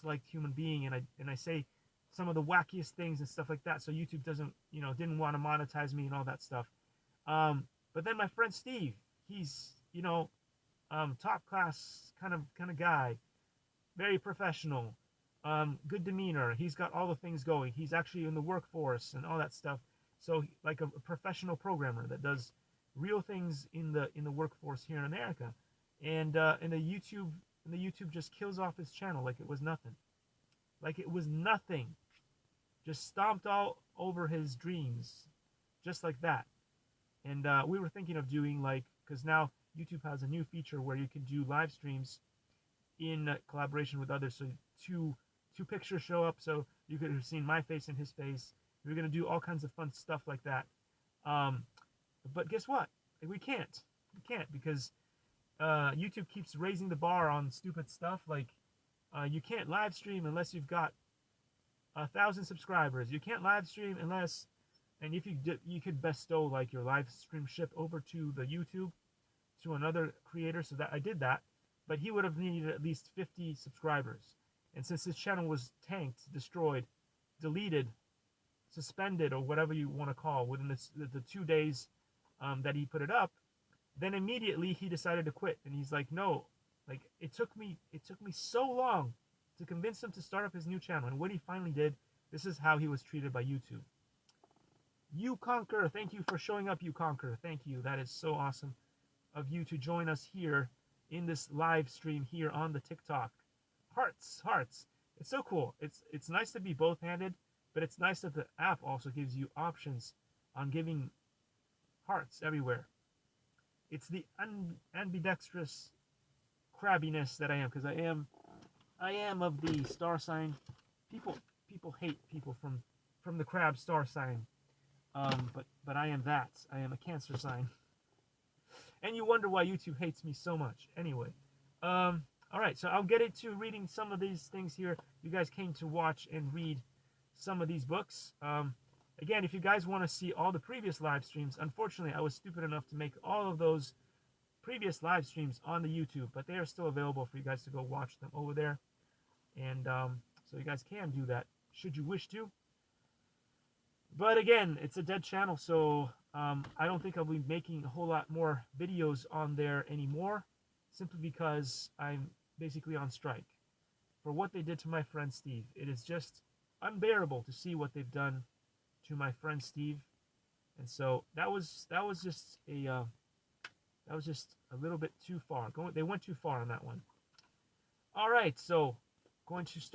like human being, and I say some of the wackiest things and stuff like that. So YouTube doesn't, didn't want to monetize me and all that stuff. But then my friend Steve, he's, top class kind of guy, very professional, good demeanor. He's got all the things going. He's actually in the workforce and all that stuff. So like a professional programmer that does real things in the workforce here in America, and the YouTube just kills off his channel like it was nothing, like it was nothing, just stomped all over his dreams, just like that. And we were thinking of doing like, because now YouTube has a new feature where you can do live streams in collaboration with others. So two pictures show up, so you could have seen my face and his face. We're gonna do all kinds of fun stuff like that. Um, but guess what? We can't. We can't because YouTube keeps raising the bar on stupid stuff. Like you can't live stream unless you've got 1,000 subscribers. You can't live stream unless, and if you did, you could bestow like your live stream ship over to the YouTube to another creator. So that I did that, but he would have needed at least 50 subscribers. And since his channel was tanked, destroyed, deleted, suspended, or whatever you want to call, within the 2 days that he put it up, then immediately he decided to quit. And he's like, no, like it took me so long to convince him to start up his new channel. And when he finally did, this is how he was treated by YouTube. You Conquer, thank you for showing up. You Conquer, thank you. That is so awesome of you to join us here in this live stream here on the TikTok. Hearts, hearts. It's so cool. It's nice to be both-handed, but it's nice that the app also gives you options on giving hearts everywhere. It's the ambidextrous crabbiness that I am, because I am of the star sign. People hate people from the crab star sign. But I am that. I am a Cancer sign. And you wonder why YouTube hates me so much. Anyway, all right, so I'll get into reading some of these things here. You guys came to watch and read some of these books. Again, if you guys want to see all the previous live streams, unfortunately, I was stupid enough to make all of those previous live streams on the YouTube, but they are still available for you guys to go watch them over there. And so you guys can do that, should you wish to. But again, it's a dead channel, so I don't think I'll be making a whole lot more videos on there anymore, simply because I'm basically on strike for what they did to my friend Steve. It is just unbearable to see what they've done to my friend Steve, and so that was just a little bit too far. They went too far on that one. All right, so going to start.